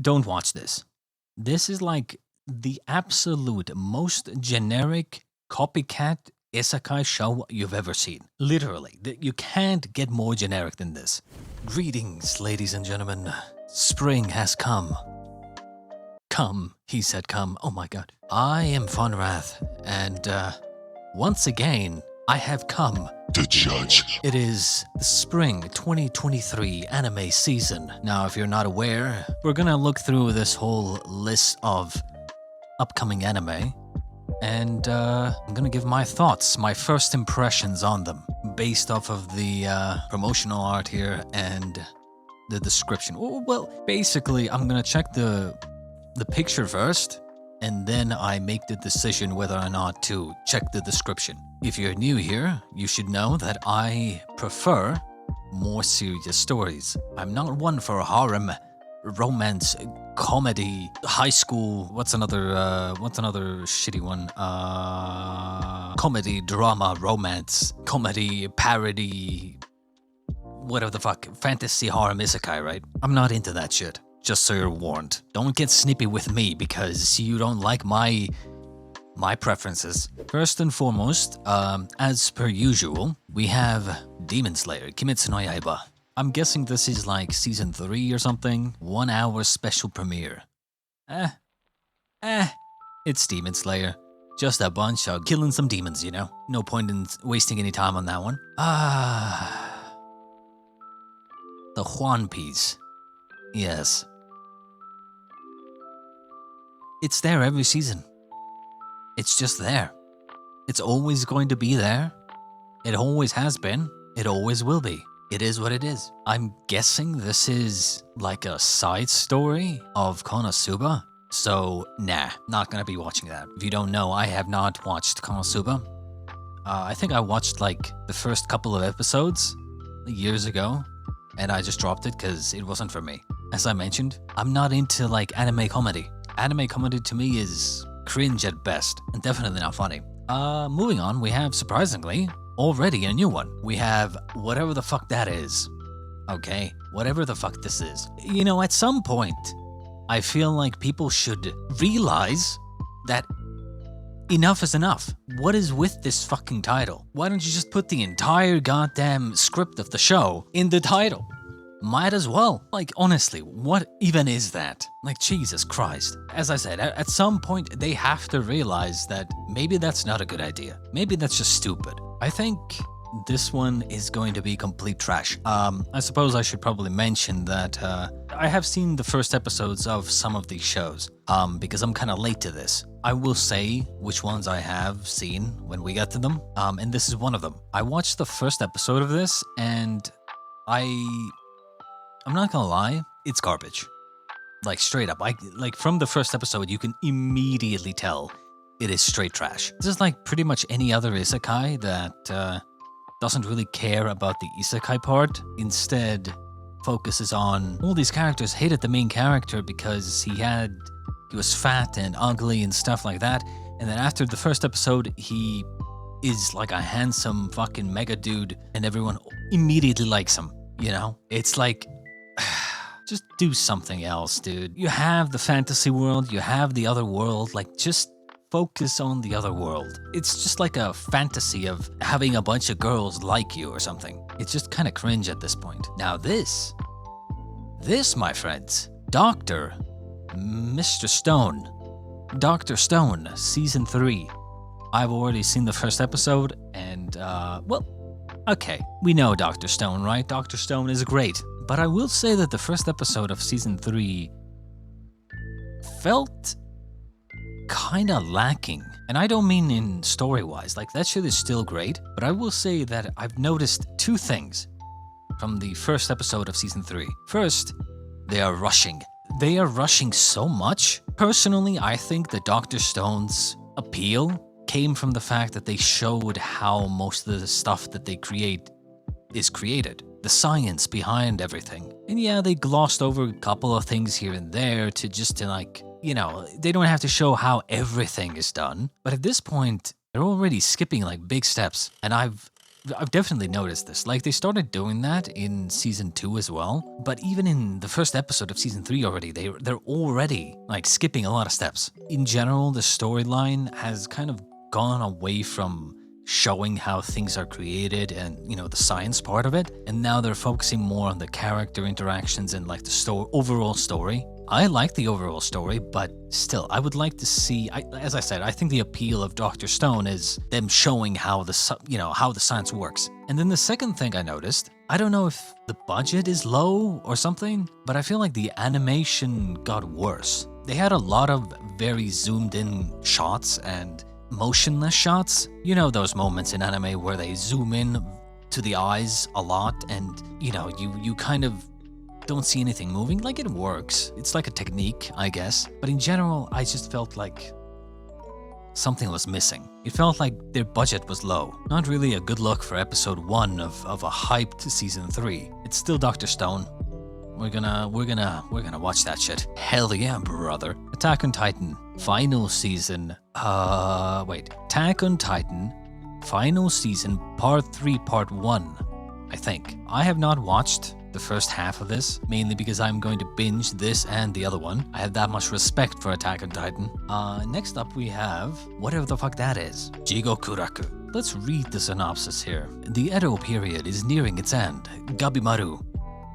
Don't watch this. This is like the absolute most generic copycat isekai show you've ever seen. Literally, you can't get more generic than this. Greetings, ladies and gentlemen. Spring has come. Come, he said come. Oh my god. I am MrFonrath, and once again, I have come to judge. It is the spring 2023 anime season. Now, if you're not aware, we're gonna look through this whole list of upcoming anime, and I'm gonna give my thoughts, my first impressions on them, based off of the promotional art here and the description. Well, basically, I'm gonna check the picture first, and then I make the decision whether or not to check the description. If you're new here, you should know that I prefer more serious stories. I'm not one for harem, romance, comedy, high school. What's another shitty one? Comedy, drama, romance, comedy, parody, whatever the fuck, fantasy, harem, isekai, right? I'm not into that shit. Just so you're warned. Don't get snippy with me because you don't like my preferences. First and foremost, as per usual, we have Demon Slayer, Kimetsu no Yaiba. I'm guessing this is like season 3 or something. 1 hour special premiere. It's Demon Slayer. Just a bunch of killing some demons, you know? No point in wasting any time on that one. The Juan piece. Yes. It's there every season. It's just there. It's always going to be there. It always has been. It always will be. It is what it is. I'm guessing this is like a side story of Konosuba. So, nah, not gonna be watching that. If you don't know, I have not watched Konosuba. I think I watched like the first couple of episodes years ago, and I just dropped it because it wasn't for me. As I mentioned, I'm not into like anime comedy. Anime comedy to me is cringe at best, and definitely not funny. Moving on, we have, surprisingly, already a new one. We have whatever the fuck that is. Okay, whatever the fuck this is. You know, at some point, I feel like people should realize that enough is enough. What is with this fucking title? Why don't you just put the entire goddamn script of the show in the title? Might as well. Like, honestly, what even is that? Like, Jesus Christ. As I said, at some point, they have to realize that maybe that's not a good idea. Maybe that's just stupid. I think this one is going to be complete trash. I suppose I should probably mention that I have seen the first episodes of some of these shows, because I'm kind of late to this. I will say which ones I have seen when we get to them, and this is one of them. I watched the first episode of this, and I'm not gonna lie, it's garbage. Like, straight up. Like, from the first episode, you can immediately tell it is straight trash. This is like pretty much any other isekai that doesn't really care about the isekai part. Instead, focuses on all these characters hated the main character because he was fat and ugly and stuff like that. And then after the first episode, he is like a handsome fucking mega dude and everyone immediately likes him, you know? It's like, just do something else, dude. You have the fantasy world, you have the other world, like, just focus on the other world. It's just like a fantasy of having a bunch of girls like you or something. It's just kind of cringe at this point. Now this, my friends, Mr. Stone. Dr. Stone, Season 3. I've already seen the first episode, and, well, okay. We know Dr. Stone, right? Dr. Stone is great. But I will say that the first episode of Season 3 felt kinda lacking. And I don't mean in story-wise, like that shit is still great, but I will say that I've noticed 2 things from the first episode of Season 3. First, they are rushing. They are rushing so much. Personally, I think that Dr. Stone's appeal came from the fact that they showed how most of the stuff that they create is created. The science behind everything. And yeah, they glossed over a couple of things here and there to like, you know, they don't have to show how everything is done. But at this point, they're already skipping like big steps. And I've I've definitely noticed this. Like, they started doing that in season 2 as well, but even in the first episode of season 3 already, they're already like skipping a lot of steps. In general, the storyline has kind of gone away from showing how things are created and, you know, the science part of it, and now they're focusing more on the character interactions and like the overall story. I like the overall story, but still, I would like to see, as I said, I think the appeal of Dr. Stone is them showing how how the science works. And then the second thing I noticed, I don't know if the budget is low or something, but I feel like the animation got worse. They had a lot of very zoomed in shots and motionless shots. You know those moments in anime where they zoom in to the eyes a lot and, you know, you kind of don't see anything moving. Like, it works. It's like a technique, I guess. But in general, I just felt like something was missing. It felt like their budget was low. Not really a good look for episode 1 of a hyped season 3. It's still Dr. Stone. We're gonna watch that shit. Hell yeah, brother. Attack on Titan, final season. Attack on Titan, final season, part 3, part 1, I think. I have not watched the first half of this, mainly because I'm going to binge this and the other one. I have that much respect for Attack on Titan. Next up we have, whatever the fuck that is, Jigokuraku. Let's read the synopsis here. The Edo period is nearing its end. Gabimaru,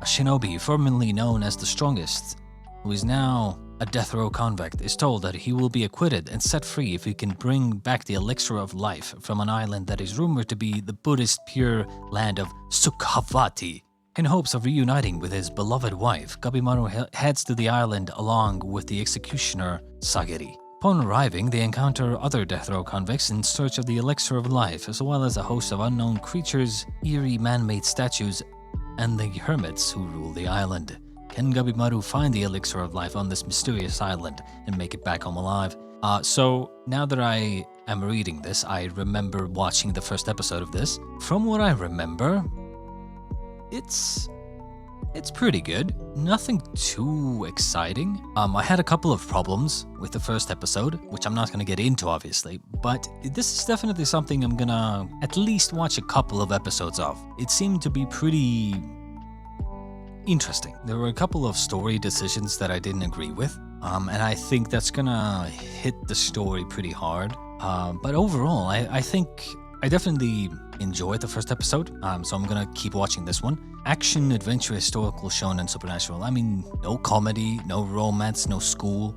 a shinobi formerly known as the Strongest, who is now a death row convict, is told that he will be acquitted and set free if he can bring back the elixir of life from an island that is rumored to be the Buddhist pure land of Sukhavati. In hopes of reuniting with his beloved wife, Gabimaru heads to the island along with the executioner Sagiri. Upon arriving, they encounter other death row convicts in search of the elixir of life, as well as a host of unknown creatures, eerie man-made statues, and the hermits who rule the island. Can Gabimaru find the elixir of life on this mysterious island and make it back home alive? So now that I am reading this, I remember watching the first episode of this. From what I remember, it's pretty good. Nothing too exciting. I had a couple of problems with the first episode, which I'm not going to get into obviously, but this is definitely something I'm gonna at least watch a couple of episodes of. It seemed to be pretty interesting. There were a couple of story decisions that I didn't agree with, and I think that's gonna hit the story pretty hard. But overall, I think I definitely enjoyed the first episode, so I'm gonna keep watching this one. Action, adventure, historical, shonen, supernatural. I mean, no comedy, no romance, no school.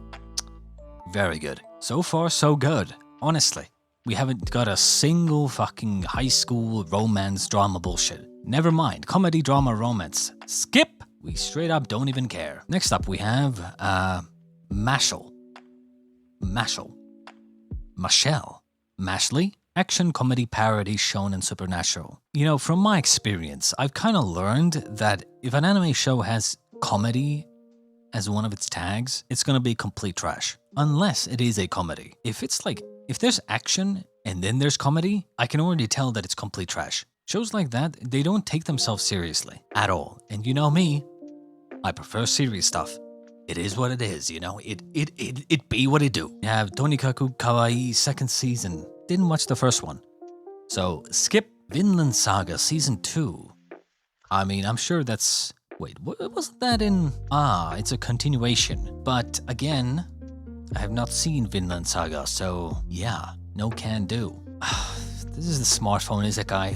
Very good. So far, so good. Honestly, we haven't got a single fucking high school romance drama bullshit. Never mind, comedy, drama, romance. Skip! We straight up don't even care. Next up, we have, Mashal. Mashley? Action, comedy, parody, shonen, supernatural. You know, from my experience, I've kind of learned that if an anime show has comedy as one of its tags, it's gonna be complete trash. Unless it is a comedy. If there's action and then there's comedy, I can already tell that it's complete trash. Shows like that, they don't take themselves seriously at all. And you know me, I prefer serious stuff. It is what it is, you know, it be what it do. You have Tonikaku Kawaii second season. Didn't watch the first one. So skip Vinland Saga season 2. I mean, I'm sure that's, wait, wasn't that in, it's a continuation. But again, I have not seen Vinland Saga, so yeah, no can do. This is the smartphone isekai,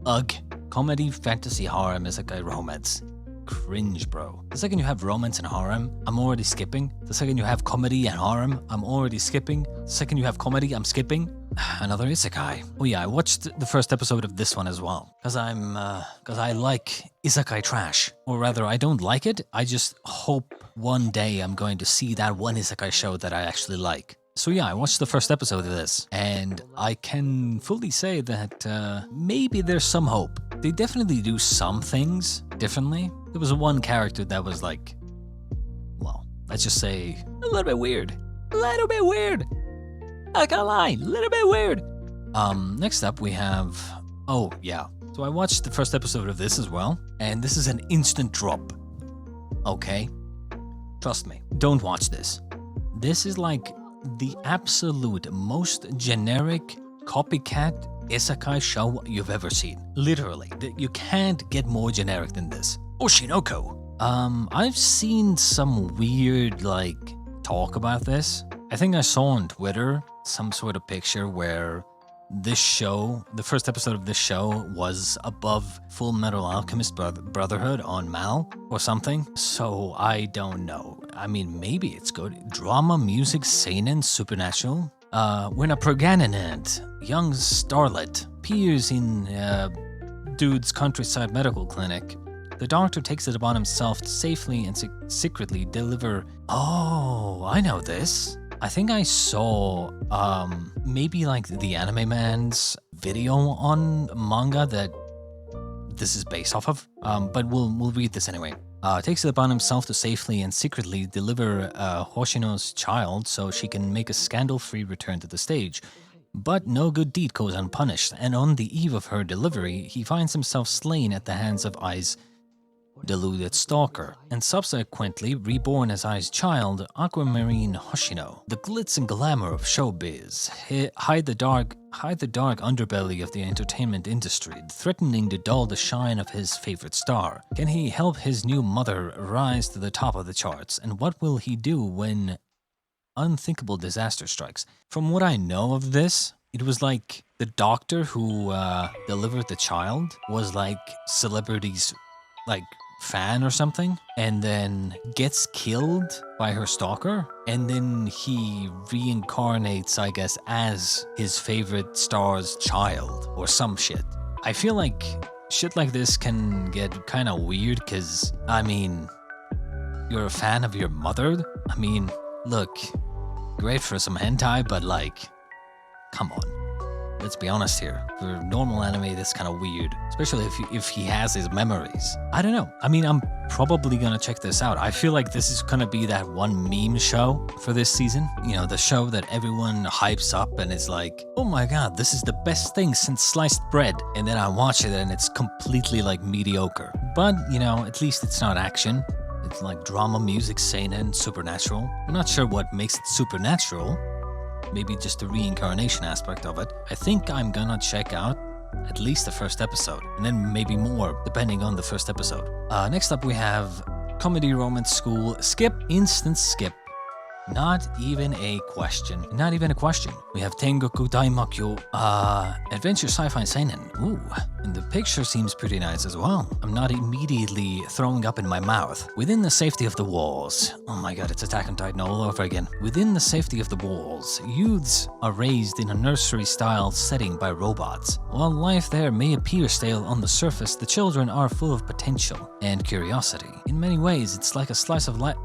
ugh. Comedy, fantasy, harem, isekai, romance. Cringe, bro. The second you have romance and harem, I'm already skipping. The second you have comedy and harem, I'm already skipping. The second you have comedy, I'm skipping. Another isekai. Oh yeah, I watched the first episode of this one as well. Cause I like isekai trash. Or rather, I don't like it, I just hope one day I'm going to see that one isekai show that I actually like. So yeah, I watched the first episode of this, and I can fully say that maybe there's some hope. They definitely do some things differently. There was one character that was like, well, let's just say a little bit weird. I can't lie, a little bit weird. Next up we have, oh yeah. So I watched the first episode of this as well, and this is an instant drop. Okay? Trust me, don't watch this. This is like the absolute most generic copycat isekai show you've ever seen. Literally. You can't get more generic than this. Oshinoko. I've seen some weird, talk about this. I think I saw on Twitter some sort of picture where this show, the first episode of this show, was above Full Metal Alchemist Brotherhood on Mal or something. So I don't know. I mean, maybe it's good. Drama, music, seinen, supernatural. When a pregnant young starlet appears in dude's countryside medical clinic, the doctor takes it upon himself to safely and secretly deliver... Oh, I know this. I think I saw maybe the Anime Man's video on manga that this is based off of, but we'll read this anyway. Takes it upon himself to safely and secretly deliver Hoshino's child so she can make a scandal-free return to the stage. But no good deed goes unpunished, and on the eve of her delivery, he finds himself slain at the hands of Ai's deluded stalker, and subsequently reborn as Ai's child, Aquamarine Hoshino. The glitz and glamour of showbiz hide the dark underbelly of the entertainment industry, threatening to dull the shine of his favorite star. Can he help his new mother rise to the top of the charts, and what will he do when unthinkable disaster strikes? From what I know of this, it was like the doctor who delivered the child was celebrities fan or something, and then gets killed by her stalker, and then he reincarnates, I guess, as his favorite star's child or some shit. I feel like shit like this can get kind of weird because, I mean, you're a fan of your mother? I mean, look, great for some hentai, but come on. Let's be honest here. For normal anime, that's kind of weird. Especially if he has his memories. I don't know. I mean, I'm probably gonna check this out. I feel like this is gonna be that one meme show for this season. You know, the show that everyone hypes up and is like, oh my god, this is the best thing since sliced bread. And then I watch it and it's completely mediocre. But, you know, at least it's not action. It's drama, music, seinen, supernatural. I'm not sure what makes it supernatural. Maybe just the reincarnation aspect of it. I think I'm gonna check out at least the first episode, and then maybe more, depending on the first episode. Next up we have Comedy Romance School Skip, Instant Skip. Not even a question. Not even a question. We have Tengoku Daimakyo, Adventure Sci-Fi Seinen. Ooh, and the picture seems pretty nice as well. I'm not immediately throwing up in my mouth. Within the safety of the walls. Oh my god, it's Attack on Titan all over again. Within the safety of the walls, youths are raised in a nursery-style setting by robots. While life there may appear stale on the surface, the children are full of potential and curiosity. In many ways, it's like a slice of life.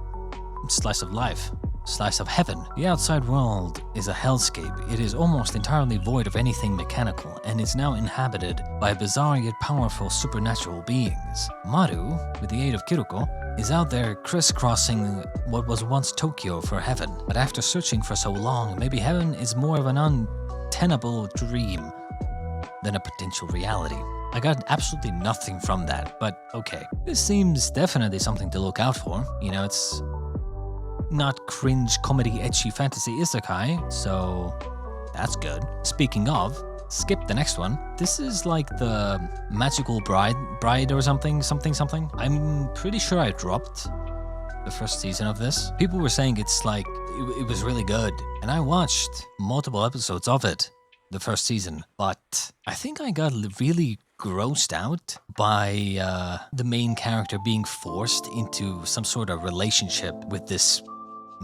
Slice of heaven. The outside world is a hellscape. It is almost entirely void of anything mechanical and is now inhabited by bizarre yet powerful supernatural beings. Maru, with the aid of Kiruko, is out there crisscrossing what was once Tokyo for heaven. But after searching for so long, maybe heaven is more of an untenable dream than a potential reality. I got absolutely nothing from that, but okay. This seems definitely something to look out for. You know, it's not cringe, comedy, ecchi fantasy isekai, so that's good. Speaking of, skip the next one. This is the magical bride or something. I'm pretty sure I dropped the first season of this. People were saying it's it was really good, and I watched multiple episodes of it, the first season, but I think I got really grossed out by the main character being forced into some sort of relationship with this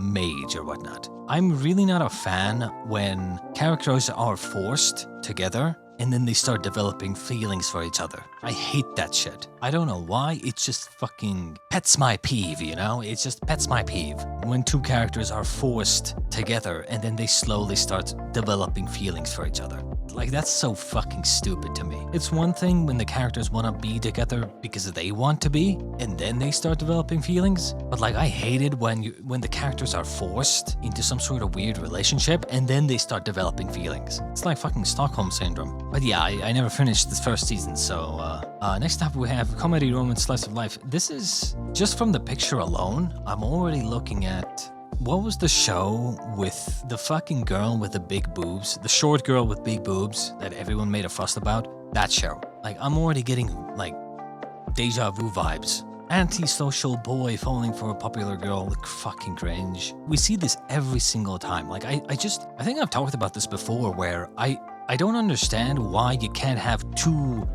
mage or whatnot. I'm really not a fan when characters are forced together and then they start developing feelings for each other. I hate that shit. I don't know why, it just fucking pets my peeve, you know? It just pets my peeve when two characters are forced together and then they slowly start developing feelings for each other. That's so fucking stupid to me. It's one thing when the characters want to be together because they want to be, and then they start developing feelings. But I hate it when the characters are forced into some sort of weird relationship, and then they start developing feelings. It's like fucking Stockholm Syndrome. But yeah, I never finished the first season, so next up we have Comedy Romance Slice of Life. This is, just from the picture alone, I'm already looking at What was the show with the fucking girl with the big boobs? The short girl with big boobs that everyone made a fuss about? That show. Like, I'm already getting, like, deja vu vibes. Antisocial boy falling for a popular girl, like fucking cringe. We see this every single time. Like, I think I've talked about this before where I don't understand why you can't have two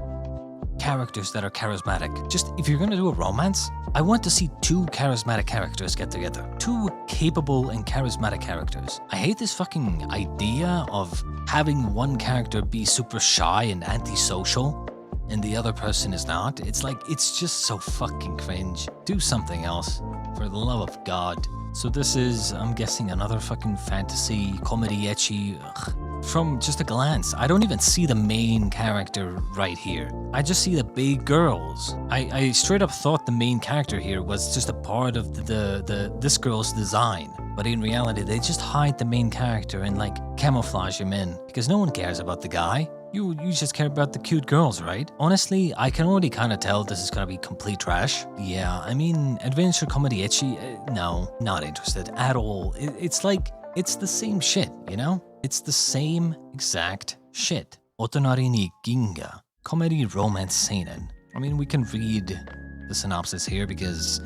characters that are charismatic. Just, if you're gonna do a romance, I want to see two charismatic characters get together. Two capable and charismatic characters. I hate this fucking idea of having one character be super shy and antisocial and the other person is not. It's like, it's just so fucking cringe. Do something else, for the love of God. So this is, I'm guessing, another fucking fantasy, comedy, ecchi. Ugh. From just a glance, I don't even see the main character right here. I just see the big girls. I straight up thought the main character here was just a part of this girl's design. But in reality, they just hide the main character and like camouflage him in. Because no one cares about the guy. You just care about the cute girls, right? Honestly, I can already kind of tell this is gonna be complete trash. Yeah, I mean, adventure comedy ecchi, no, not interested at all. It's like, it's the same shit, you know? It's the same exact shit. Otonari ni Ginga, comedy romance seinen. I mean, we can read the synopsis here because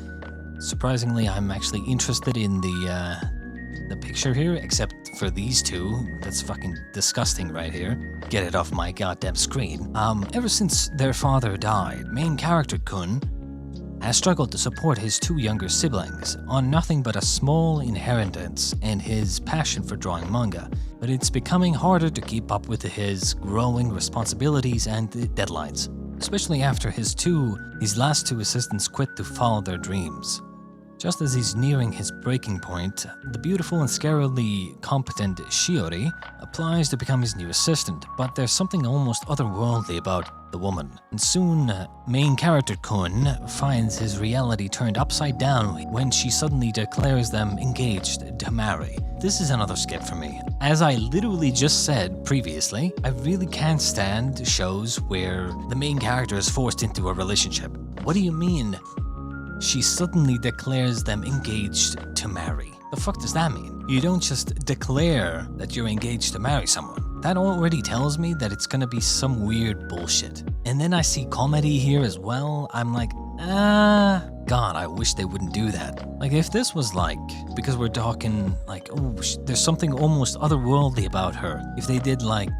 surprisingly, I'm actually interested in the picture here, except for these two. That's fucking disgusting right here. Get it off my goddamn screen. Ever since their father died, main character Kun has struggled to support his two younger siblings on nothing but a small inheritance and his passion for drawing manga, but it's becoming harder to keep up with his growing responsibilities and deadlines, especially after his last two assistants quit to follow their dreams. Just as he's nearing his breaking point, the beautiful and scarily competent Shiori applies to become his new assistant, but there's something almost otherworldly about the woman. And soon, main character Kun finds his reality turned upside down when she suddenly declares them engaged to marry. This is another skip for me. As I literally just said previously, I really can't stand shows where the main character is forced into a relationship. What do you mean? She suddenly declares them engaged to marry. The fuck does that mean? You don't just declare that you're engaged to marry someone. That already tells me that it's gonna be some weird bullshit. And then I see comedy here as well. I'm like, God, I wish they wouldn't do that. Like, if this was like, because we're talking like, oh, there's something almost otherworldly about her. If they did like,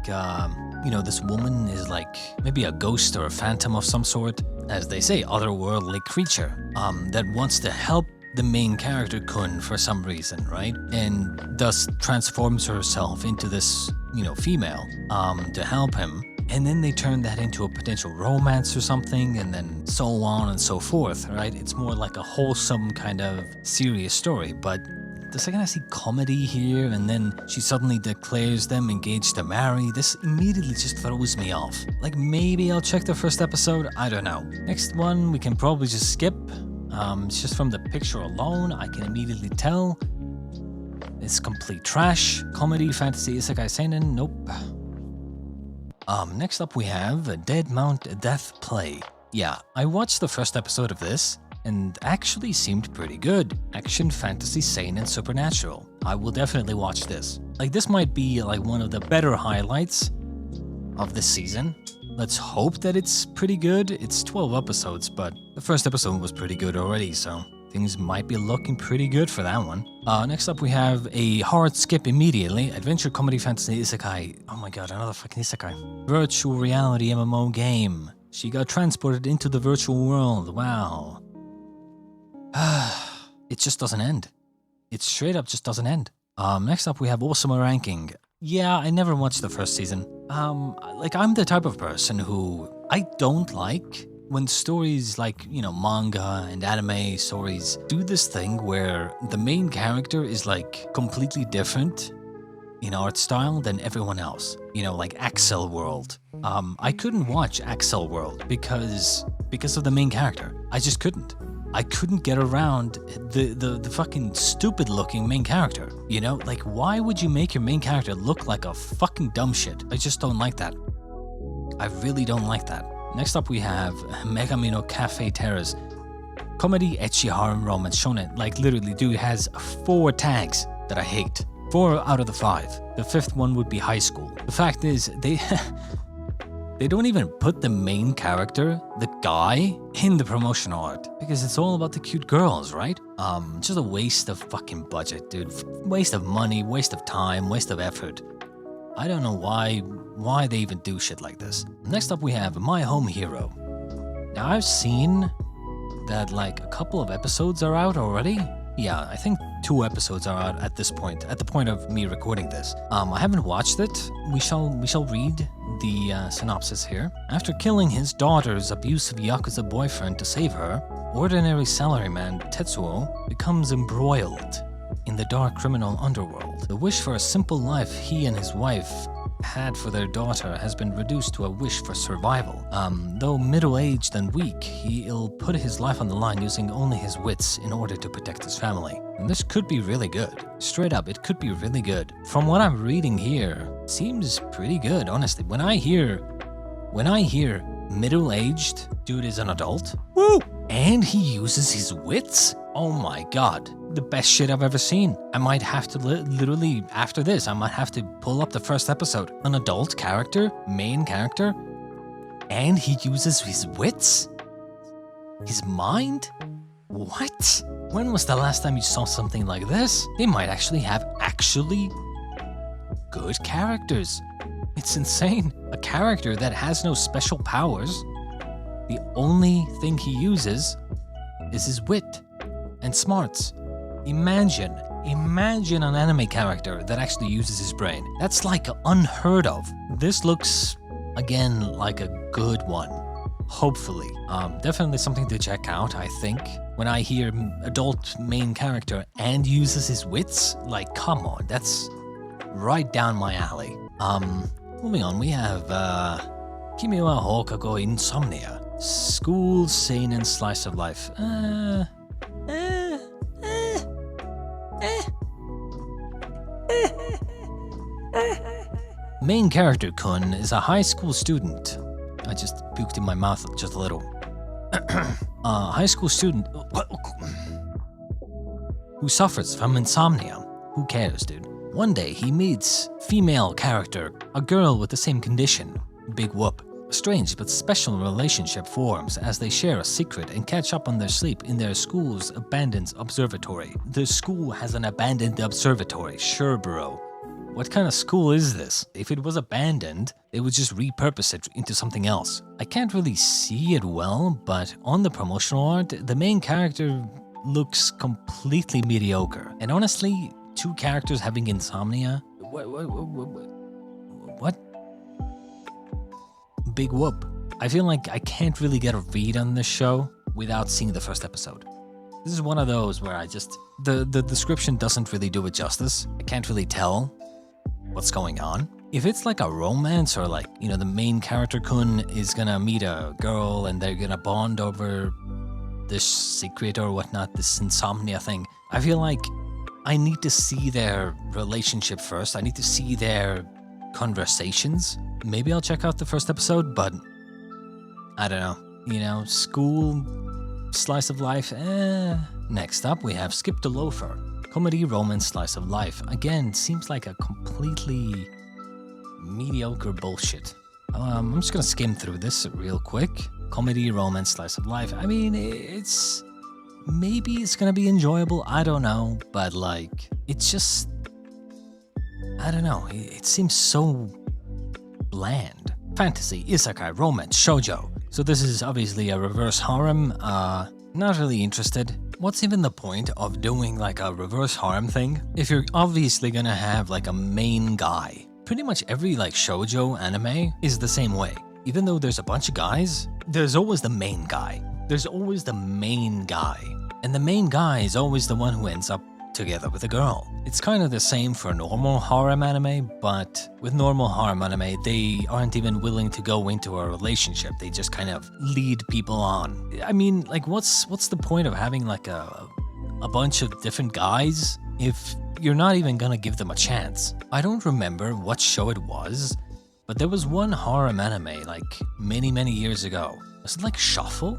you know, this woman is like maybe a ghost or a phantom of some sort, as they say, otherworldly creature, that wants to help the main character Kun for some reason, right? And thus transforms herself into this, you know, female, to help him. And then they turn that into a potential romance or something, and then so on and so forth, right? It's more like a wholesome kind of serious story, but the second I see comedy here and then she suddenly declares them engaged to marry, this immediately just throws me off. Like, maybe I'll check the first episode, I don't know. Next one we can probably just skip. It's just from the picture alone, I can immediately tell it's complete trash. Comedy, fantasy, isekai, seinen, nope. Next up we have Dead Mount Death Play. Yeah, I watched the first episode of this and actually seemed pretty good. Action, fantasy, seinen, supernatural. I will definitely watch this. Like, this might be like one of the better highlights of this season. Let's hope that it's pretty good. It's 12 episodes, but the first episode was pretty good already, so things might be looking pretty good for that one. Next up we have a hard skip immediately. Adventure, comedy, fantasy, isekai. Oh my god, another fucking isekai. Virtual reality MMO game. She got transported into the virtual world. Wow. It just doesn't end. It straight up just doesn't end. Next up we have Awesome Ranking. Yeah, I never watched the first season. Like, I'm the type of person who I don't like when stories like, you know, manga and anime stories do this thing where the main character is like completely different in art style than everyone else. You know, like Axel World. I couldn't watch Axel World because of the main character. I just couldn't. I couldn't get around the fucking stupid looking main character. You know, like, why would you make your main character look like a fucking dumb shit? I just don't like that. I really don't like that. Next up we have Megami no Cafe Terrace. Comedy, ecchi, harem, romance, shonen. Like literally, dude has 4 tags that I hate. 4 out of the 5. The 5th one would be high school. The fact is, they don't even put the main character, the guy, in the promotional art. Because it's all about the cute girls, right? Just a waste of fucking budget, dude. Waste of money, waste of time, waste of effort. I don't know why they even do shit like this. Next up we have My Home Hero. Now I've seen that like a couple of episodes are out already. Yeah, I think 2 episodes are out at this point, at the point of me recording this. I haven't watched it. We shall read the synopsis here. After killing his daughter's abusive Yakuza boyfriend to save her, ordinary salaryman Tetsuo becomes embroiled in the dark criminal underworld. The wish for a simple life he and his wife had for their daughter has been reduced to a wish for survival. Though middle-aged and weak, he'll put his life on the line using only his wits in order to protect his family. And this could be really good. Straight up, it could be really good. From what I'm reading here, seems pretty good, honestly. When I hear middle-aged, dude is an adult, woo! And he uses his wits? Oh my god. The best shit I've ever seen. I might have to literally, after this, I might have to pull up the first episode. An adult character, main character, and he uses his wits? His mind? What? When was the last time you saw something like this? They might actually have good characters. It's insane. A character that has no special powers. The only thing he uses is his wit and smarts. Imagine an anime character that actually uses his brain. That's like unheard of. This looks, again, like a good one. Hopefully. Definitely something to check out, I think. When I hear adult main character and uses his wits, like, come on, that's right down my alley. Moving on, we have, Kimi wa Hokago Insomnia. School, seinen, slice of life. Main character Kun is a high school student. I just puked in my mouth just a little. High school student who suffers from insomnia. Who cares, dude? One day he meets female character, a girl with the same condition. Big whoop. A strange but special relationship forms as they share a secret and catch up on their sleep in their school's abandoned observatory. The school has an abandoned observatory. Sure, bro. What kind of school is this? If it was abandoned, they would just repurpose it into something else. I can't really see it well, but on the promotional art, the main character looks completely mediocre. And honestly, 2 characters having insomnia? What? Big whoop. I feel like I can't really get a read on this show without seeing the first episode. This is one of those where the description doesn't really do it justice. I can't really tell what's going on. If it's like a romance or like, you know, the main character Kun is gonna meet a girl and they're gonna bond over this secret or whatnot, this insomnia thing, I feel like I need to see their relationship first. I need to see their conversations. Maybe I'll check out the first episode, but I don't know. You know, school, slice of life, Next up, we have Skip the Loafer. Comedy, romance, slice of life. Again, seems like a completely mediocre bullshit. I'm just gonna skim through this real quick. Comedy, romance, slice of life. I mean, maybe it's gonna be enjoyable, I don't know, but like, it's just, I don't know, it seems so bland. Fantasy, isekai, romance, shoujo. So this is obviously a reverse harem, not really interested. What's even the point of doing like a reverse harem thing if you're obviously gonna have like a main guy? Pretty much every like shoujo anime is the same way. Even though there's a bunch of guys, there's always the main guy. There's always the main guy. And the main guy is always the one who ends up together with a girl. It's kind of the same for normal harem anime, but with normal harem anime, they aren't even willing to go into a relationship. They just kind of lead people on. I mean, like, what's the point of having like a bunch of different guys if you're not even gonna give them a chance? I don't remember what show it was, but there was one harem anime like many years ago. Was it like Shuffle?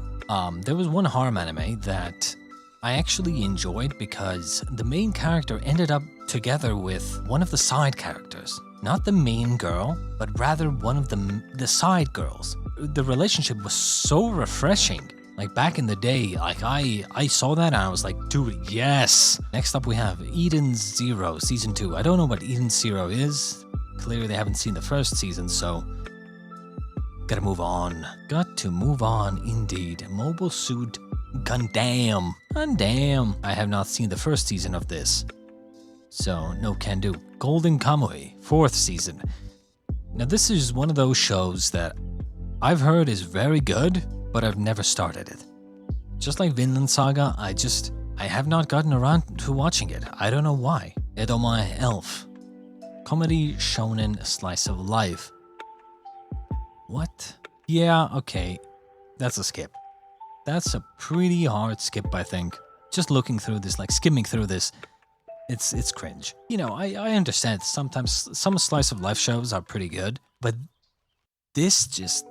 There was one harem anime that I actually enjoyed because the main character ended up together with one of the side characters. Not the main girl, but rather one of the side girls. The relationship was so refreshing. Like back in the day, like I saw that and I was like, dude, yes! Next up we have Eden Zero Season 2. I don't know what Eden Zero is. Clearly they haven't seen the first season, so gotta move on. Got to move on indeed. Mobile Suit Gundam. Gundam. I have not seen the first season of this, so no can do. Golden Kamuy, 4th season. Now this is one of those shows that I've heard is very good, but I've never started it. Just like Vinland Saga, I have not gotten around to watching it. I don't know why. Edomai Elf. Comedy shonen slice of life. What? Yeah, okay. That's a skip. That's a pretty hard skip, I think. Just looking through this, like skimming through this, it's cringe. You know, I understand sometimes some slice of life shows are pretty good, but this just,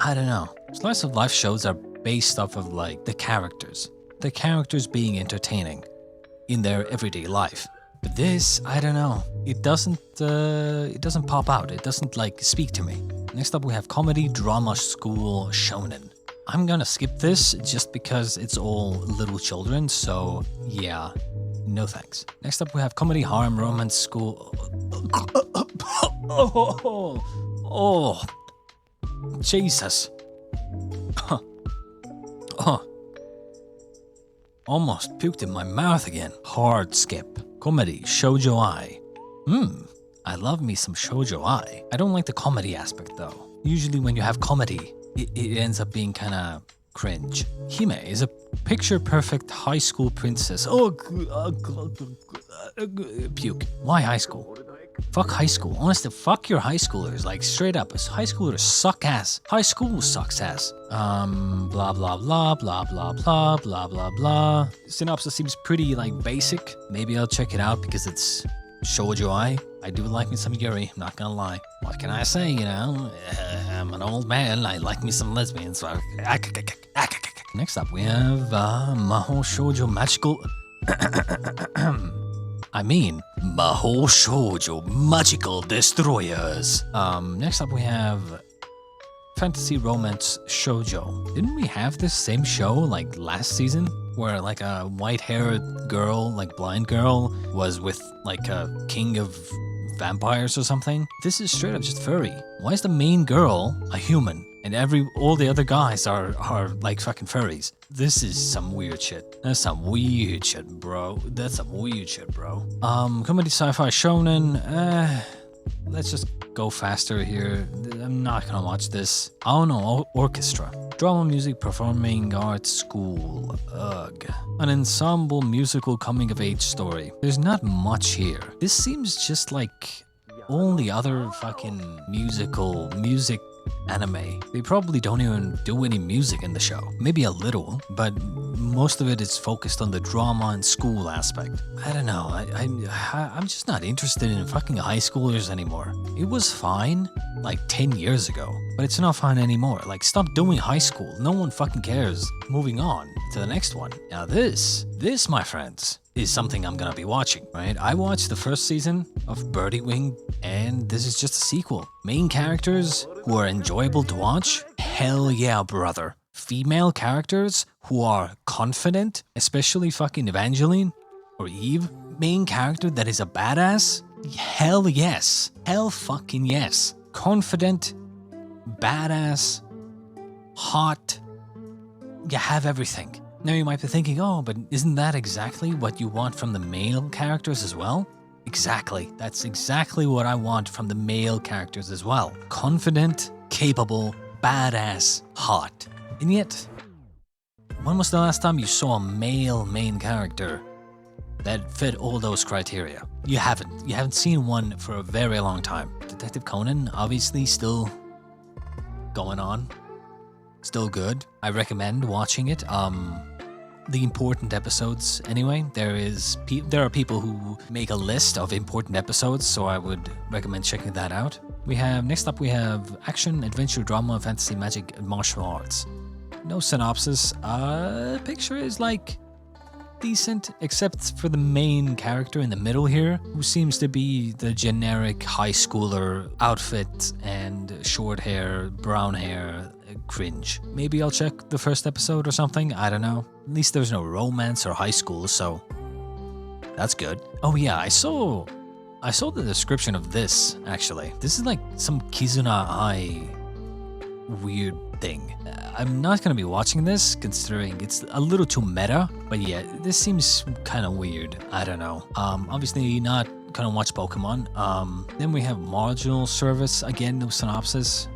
I don't know. Slice of life shows are based off of like the characters being entertaining in their everyday life. But this, I don't know. It doesn't pop out. It doesn't like speak to me. Next up we have comedy drama school shonen. I'm gonna skip this just because it's all little children, so yeah, no thanks. Next up we have comedy harem romance school. Oh, Jesus. Almost puked in my mouth again. Hard skip. Comedy shoujo ai. I love me some shoujo ai. I don't like the comedy aspect though. Usually when you have comedy, it ends up being kind of cringe. Hime is a picture-perfect high school princess. Puke. Why high school? Fuck high school. Honestly, fuck your high schoolers. Like, straight up. High schoolers suck ass. High school sucks ass. Blah, blah, blah, blah, blah, blah, blah, blah, blah. Synopsis seems pretty, like, basic. Maybe I'll check it out because it's shoujo ai. I do like me some Yuri, I'm not gonna lie. What can I say, you know? I'm an old man, I like me some lesbians, so Next up, we have Mahou Shoujo Magical... Mahou Shoujo Magical Destroyers. Next up we have Fantasy Romance Shoujo. Didn't we have this same show, like, last season? Where, like, a white-haired girl, like, blind girl, was with, like, a king of vampires or something? This is straight up just furry. Why is the main girl a human and all the other guys are like fucking furries? This is some weird shit. That's some weird shit, bro. That's some weird shit, bro. Comedy sci-fi shonen. Let's just go faster here. I'm not gonna watch this. Oh no, orchestra. Drama music performing arts school. Ugh. An ensemble musical coming of age story. There's not much here. This seems just like all the other fucking music anime. They probably don't even do any music in the show. Maybe a little, but most of it is focused on the drama and school aspect. I don't know. I'm just not interested in fucking high schoolers anymore. It was fine like 10 years ago, but it's not fine anymore. Like, stop doing high school. No one fucking cares. Moving on to the next one. Now this, my friends, is something I'm gonna be watching, right? I watched the first season of Birdie Wing, and this is just a sequel. Main characters who are enjoyable to watch? Hell yeah, brother. Female characters who are confident, especially fucking Evangeline or Eve. Main character that is a badass? Hell yes. Hell fucking yes. Confident, badass, hot. You have everything. Now you might be thinking, oh, but isn't that exactly what you want from the male characters as well? Exactly. That's exactly what I want from the male characters as well. Confident, capable, badass, hot. And yet, when was the last time you saw a male main character that fit all those criteria? You haven't. You haven't seen one for a very long time. Detective Conan, obviously still going on. Still good. I recommend watching it. The important episodes anyway. There are people who make a list of important episodes, so I would recommend checking that out. Next up we have action, adventure, drama, fantasy, magic, and martial arts. No synopsis. Picture is like decent, except for the main character in the middle here, who seems to be the generic high schooler outfit and short hair, brown hair, cringe. Maybe I'll check the first episode or something, I don't know. At least there's no romance or high school, so that's good. Oh yeah, I saw the description of this, actually. This is like some Kizuna Ai weird thing. I'm not gonna be watching this, considering it's a little too meta, but yeah, this seems kind of weird. I don't know. Obviously not gonna watch Pokemon. Then we have marginal service. Again, no synopsis.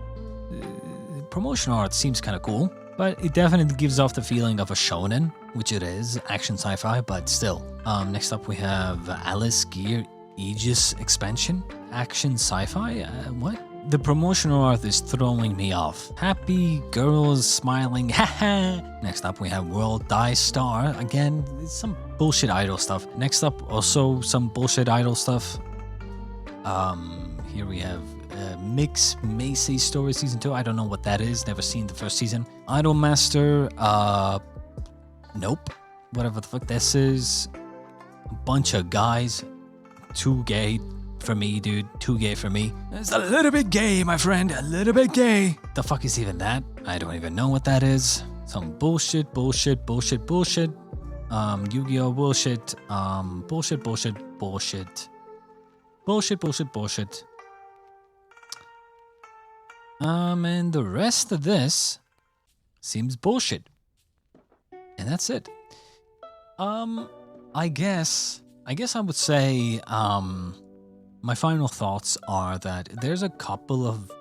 Promotional art seems kind of cool, but it definitely gives off the feeling of a shonen, which it is, action sci-fi, but still. Next up we have Alice Gear Aegis expansion, action sci-fi. What? The promotional art is throwing me off. Happy girls smiling, haha. Next up we have World Die Star. Again, it's some bullshit idol stuff. Next up, also some bullshit idol stuff. Here we have Mix Macy Story Season 2. I don't know what that is. Never seen the first season. Idol Master. Nope. Whatever the fuck this is. A bunch of guys. Too gay for me, dude. Too gay for me. It's a little bit gay, my friend. A little bit gay. The fuck is even that? I don't even know what that is. Some bullshit. Yu-Gi-Oh bullshit. Bullshit. And the rest of this seems bullshit. And that's it. I guess I would say, my final thoughts are that there's a couple of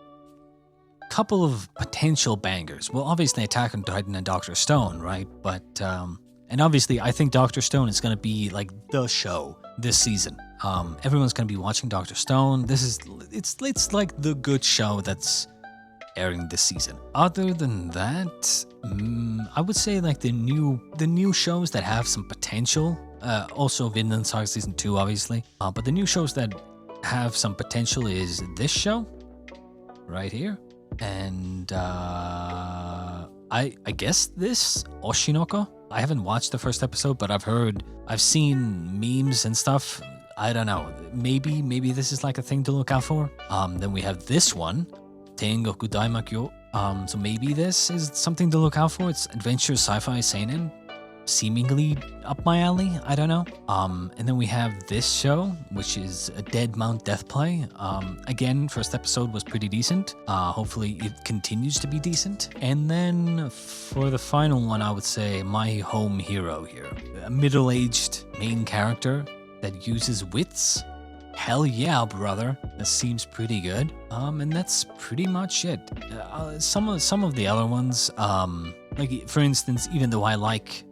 potential bangers. Well, obviously Attack on Titan and Dr. Stone, right? But, and obviously I think Dr. Stone is going to be like the show this season. Everyone's going to be watching Dr. Stone. It's like the good show that's airing this season. Other than that, I would say like the new shows that have some potential. Also Vinland Saga Season 2, obviously. But the new shows that have some potential is this show right here. And I guess this Oshinoko. I haven't watched the first episode, but I've seen memes and stuff. I don't know. Maybe this is like a thing to look out for. Then we have this one, Tengoku Daimakyo. So maybe this is something to look out for. It's adventure sci-fi seinen, seemingly up my alley. I don't know. And then we have this show, which is a Dead Mount Death Play. Again, first episode was pretty decent. Hopefully it continues to be decent. And then for the final one, I would say My Home Hero here, a middle-aged main character that uses wits. Hell yeah, brother. That seems pretty good. And that's pretty much it. Some of the other ones, like for instance, even though I like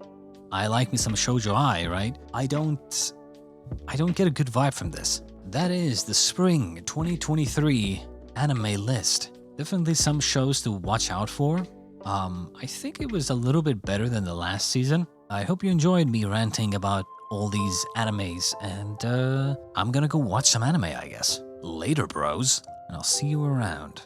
me some Shoujo Ai, right? I don't get a good vibe from this. That is the spring 2023 anime list. Definitely some shows to watch out for. I think it was a little bit better than the last season. I hope you enjoyed me ranting about all these animes, and I'm gonna go watch some anime, I guess. Later, bros, and I'll see you around.